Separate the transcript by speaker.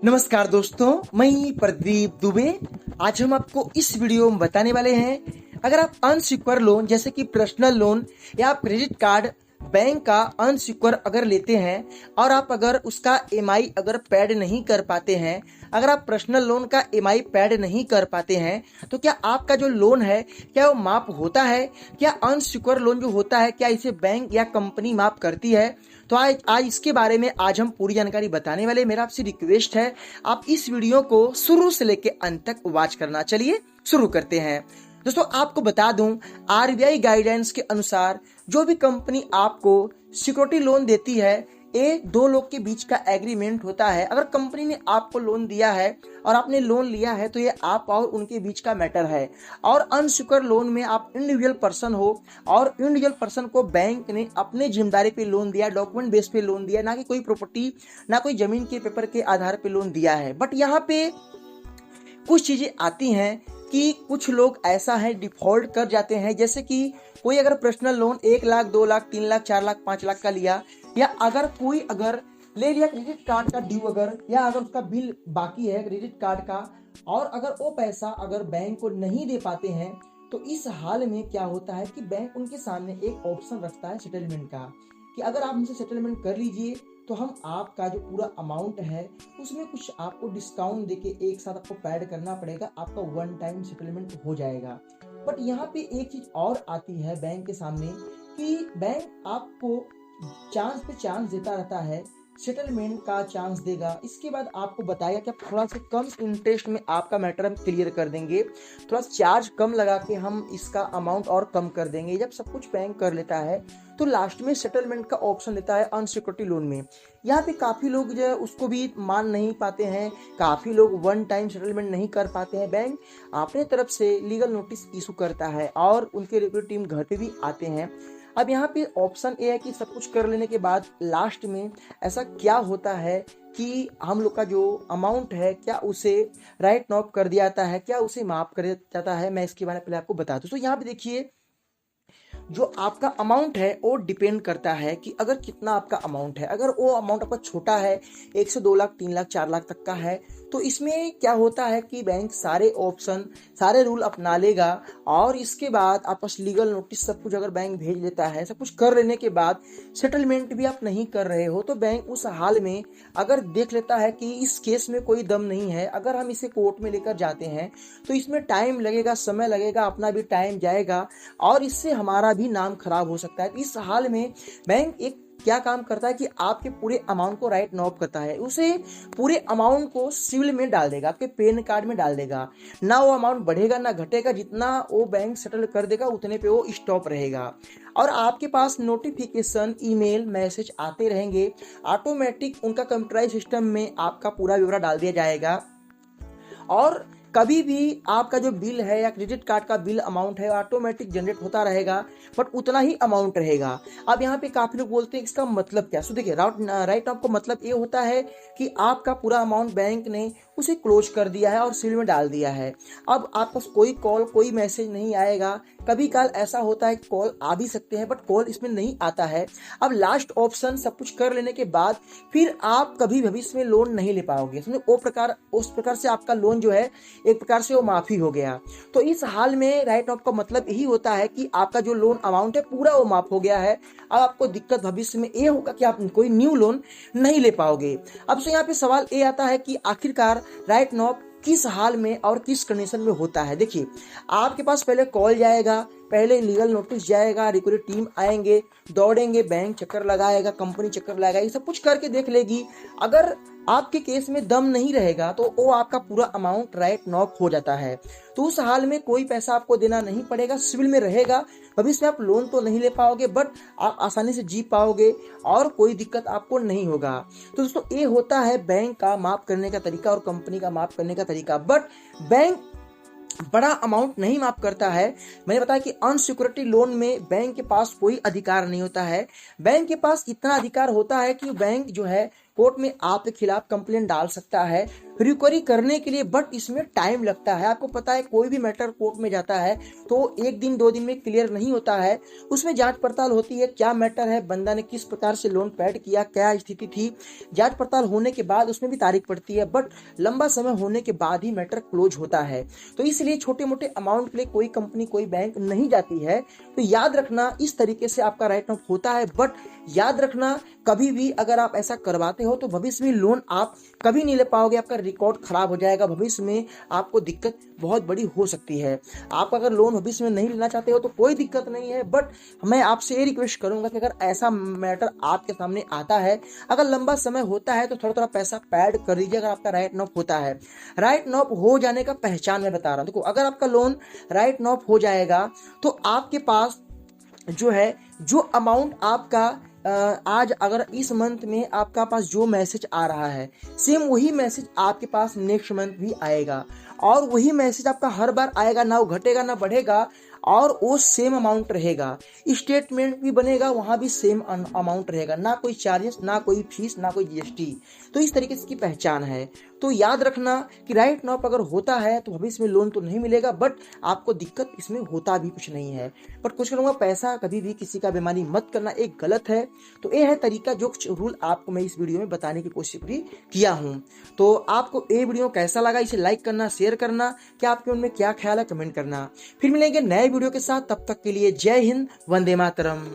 Speaker 1: नमस्कार दोस्तों, मैं प्रदीप दुबे। आज हम आपको इस वीडियो में बताने वाले हैं, अगर आप अनसिक्योर लोन जैसे कि पर्सनल लोन या क्रेडिट कार्ड बैंक का अनसिक्योर अगर लेते हैं और आप अगर उसका ईएमआई अगर पेड नहीं कर पाते हैं, अगर आप पर्सनल लोन का ईएमआई पेड नहीं कर पाते हैं, तो क्या आपका जो लोन है क्या वो माफ होता है? क्या अनसिक्योर लोन जो होता है क्या इसे बैंक या कंपनी माफ करती है? तो आज इसके बारे में आज हम पूरी जानकारी बताने वाले। मेरा आपसे रिक्वेस्ट है, आप इस वीडियो को शुरू से लेकर अंत तक वॉच करना। चलिए शुरू करते हैं। दोस्तों, आपको बता दूं, आरबीआई गाइडेंस के अनुसार जो भी कंपनी आपको सिक्योरिटी लोन देती है, ये दो लोग के बीच का एग्रीमेंट होता है। अगर कंपनी ने आपको लोन दिया है और आपने लोन लिया है तो ये आप और उनके बीच का मैटर है। और अनसिक्योर लोन में आप इंडिविजुअल पर्सन हो और इंडिविजुअल पर्सन को बैंक ने अपने जिम्मेदारी पे लोन दिया, डॉक्यूमेंट बेस पे लोन दिया, ना कि कोई प्रॉपर्टी, ना कोई जमीन के पेपर के आधार पे लोन दिया है। बट यहाँ पे कुछ चीजें आती हैं कि कुछ लोग ऐसा है डिफॉल्ट कर जाते हैं। जैसे कि कोई अगर पर्सनल लोन 1 लाख, 2 लाख, 3 लाख, 4 लाख, 5 लाख का लिया, या अगर कोई अगर ले लिया क्रेडिट कार्ड का ड्यू अगर, या अगर उसका बिल बाकी है क्रेडिट कार्ड का और अगर वो पैसा अगर बैंक को नहीं दे पाते हैं, तो इस हाल में क्या होता है कि बैंक उनके सामने एक ऑप्शन रखता है सेटलमेंट का, कि अगर आप हमसे सेटलमेंट कर लीजिए तो हम आपका जो पूरा अमाउंट है उसमें कुछ आपको डिस्काउंट देके एक साथ आपको पैड करना पड़ेगा, आपका वन टाइम सेटलमेंट हो जाएगा। बट यहाँ पे एक चीज और आती है बैंक के सामने कि बैंक आपको चांस पे चांस देता रहता है, सेटलमेंट का चांस देगा, इसके बाद आपको बताएगा कि आप थोड़ा सा कम इंटरेस्ट में आपका मैटर हम क्लियर कर देंगे, थोड़ा चार्ज कम लगा के हम इसका अमाउंट और कम कर देंगे। जब सब कुछ बैंक कर लेता है तो लास्ट में सेटलमेंट का ऑप्शन देता है अनसिक्योरिटी लोन में। यहाँ पे काफ़ी लोग जो है उसको भी मान नहीं पाते हैं, काफ़ी लोग वन टाइम सेटलमेंट नहीं कर पाते हैं। बैंक अपने तरफ से लीगल नोटिस इशू करता है और उनके रेगुलर टीम घर पे भी आते हैं। अब यहाँ पे ऑप्शन ए है कि सब कुछ कर लेने के बाद लास्ट में ऐसा क्या होता है कि हम लोग का जो अमाउंट है क्या उसे राइट ऑफ कर दिया जाता है, क्या उसे माफ कर दिया जाता है। मैं इसके बारे में पहले आपको बता दूं। तो यहाँ पे देखिए, जो आपका अमाउंट है वो डिपेंड करता है कि अगर कितना आपका अमाउंट है। अगर वो अमाउंट आपका छोटा है, 1 से 2 लाख, 3 लाख, 4 लाख तक का है, तो इसमें क्या होता है कि बैंक सारे ऑप्शन, सारे रूल अपना लेगा और इसके बाद आपस लीगल नोटिस सब कुछ अगर बैंक भेज लेता है, सब कुछ कर लेने के बाद सेटलमेंट भी आप नहीं कर रहे हो, तो बैंक उस हाल में अगर देख लेता है कि इस केस में कोई दम नहीं है, अगर हम इसे कोर्ट में लेकर जाते हैं तो इसमें टाइम लगेगा, समय लगेगा, अपना भी टाइम जाएगा और इससे हमारा भी नाम खराब हो सकता है। इस हाल में बैंक एक क्या काम करता है कि आपके पूरे अमाउंट को राइट ऑफ करता है, उसे पूरे अमाउंट को सिविल में डाल देगा, आपके पैन कार्ड में डाल देगा। ना वो अमाउंट बढ़ेगा ना घटेगा, जितना वो बैंक सेटल कर देगा उतने पे वो स्टॉप रहेगा। और आपके पास नोटिफिकेशन, ईमेल, मैसेज आते रहेंगे, ऑटोमेटिक उनका कंप्यूटराइज सिस्टम में आपका पूरा ब्यौरा डाल दिया जाएगा और कभी भी आपका जो बिल है या क्रेडिट कार्ड का बिल अमाउंट है ऑटोमेटिक जनरेट होता रहेगा, बट उतना ही अमाउंट रहेगा। अब यहाँ पे काफी लोग बोलते हैं इसका मतलब क्या। सो देखिए, राइट ऑफ का मतलब ये होता है कि आपका पूरा अमाउंट बैंक ने उसे क्लोज कर दिया है और सील में डाल दिया है। अब आपको कोई कॉल, कोई मैसेज नहीं आएगा। कभी काल ऐसा होता है कॉल आ भी सकते हैं बट कॉल इसमें नहीं आता है। अब लास्ट ऑप्शन सब कुछ कर लेने के बाद फिर आप कभी भविष्य में लोन नहीं ले पाओगे। समझो उस प्रकार से आपका लोन जो है एक प्रकार से वो माफी हो गया। तो इस हाल में राइट ऑफ का मतलब यही होता है कि आपका जो लोन अमाउंट है पूरा वो माफ हो गया है। अब आपको दिक्कत भविष्य में ये होगा कि आप कोई न्यू लोन नहीं ले पाओगे। अब से यहाँ पे सवाल ये आता है कि आखिरकार राइट ऑफ किस हाल में और किस कंडीशन में होता है। देखिए, आपके पास पहले कॉल जाएगा, पहले लीगल नोटिस जाएगा, रिकवरी टीम आएंगे, दौड़ेंगे, बैंक चक्कर लगाएगा, कंपनी चक्कर लगाएगा, ये सब कुछ करके देख लेगी। अगर आपके केस में दम नहीं रहेगा तो वो आपका पूरा अमाउंट राइट ऑफ हो जाता है। तो उस हाल में कोई पैसा आपको देना नहीं पड़ेगा, सिविल में रहेगा। भविष्य में आप लोन तो नहीं ले पाओगे बट आप आसानी से जी पाओगे और कोई दिक्कत आपको नहीं होगा। तो दोस्तों, ये होता है बैंक का माफ करने का तरीका और कंपनी का माफ करने का तरीका। बट बैंक बड़ा अमाउंट नहीं माफ करता है। मैंने बताया कि अनसिक्योरिटी लोन में बैंक के पास कोई अधिकार नहीं होता है। बैंक के पास इतना अधिकार होता है कि बैंक जो है कोर्ट में आपके खिलाफ कंप्लेंट डाल सकता है रिकवरी करने के लिए, बट इसमें टाइम लगता है। आपको पता है कोई भी मैटर कोर्ट में जाता है तो 1 दिन 2 दिन में क्लियर नहीं होता है। उसमें जांच पड़ताल होती है, क्या मैटर है, बंदा ने किस प्रकार से लोन पेड किया, क्या स्थिति थी, जांच पड़ताल होने के बाद उसमें भी तारीख पड़ती है, बट लंबा समय होने के बाद ही मैटर क्लोज होता है। तो इसलिए छोटे मोटे अमाउंट के लिए कोई कंपनी कोई बैंक नहीं जाती है। तो याद रखना, इस तरीके से आपका राइट ऑफ होता है। बट याद रखना, कभी भी अगर आप ऐसा करवाते हो तो भविष्य में लोन आप कभी नहीं ले पाओगे, आपका रिकॉर्ड खराब हो जाएगा, भविष्य में आपको दिक्कत बहुत बड़ी हो सकती है। आप अगर लोन भविष्य में नहीं लेना चाहते हो तो कोई दिक्कत नहीं है, बट मैं आपसे ये रिक्वेस्ट करूंगा कि अगर ऐसा मैटर आपके सामने आता है, अगर लंबा समय होता है तो थोड़ा थोड़ा पैसा पैड कर दीजिए। अगर आपका राइट ऑफ होता है, राइट ऑफ हो जाने का पहचान मैं बता रहा हूं। देखो, अगर आपका लोन राइट ऑफ हो जाएगा तो आपके पास जो है, जो अमाउंट आपका आज अगर इस मंथ में आपका पास जो मैसेज आ रहा है, सेम वही मैसेज आपके पास नेक्स्ट मंथ भी आएगा, और वही मैसेज आपका हर बार आएगा, ना वो घटेगा ना बढ़ेगा, और वो सेम अमाउंट रहेगा। स्टेटमेंट भी बनेगा, वहां भी सेम अमाउंट रहेगा, ना कोई चार्जेस, ना कोई फीस, ना कोई जीएसटी। तो इस तरीके से इसकी पहचान है। तो याद रखना कि राइट नाउ अगर होता है तो भविष्य में लोन तो नहीं मिलेगा, बट आपको दिक्कत इसमें होता भी कुछ नहीं है। बट कुछ करूँगा, पैसा कभी भी किसी का बेईमानी मत करना, एक गलत है। तो ये है तरीका, जो कुछ रूल आपको मैं इस वीडियो में बताने की कोशिश भी किया हूँ। तो आपको ये वीडियो कैसा लगा, इसे लाइक करना, शेयर करना, क्या आपके मन में क्या ख्याल है कमेंट करना। फिर मिलेंगे नए वीडियो के साथ, तब तक के लिए जय हिंद, वंदे मातरम।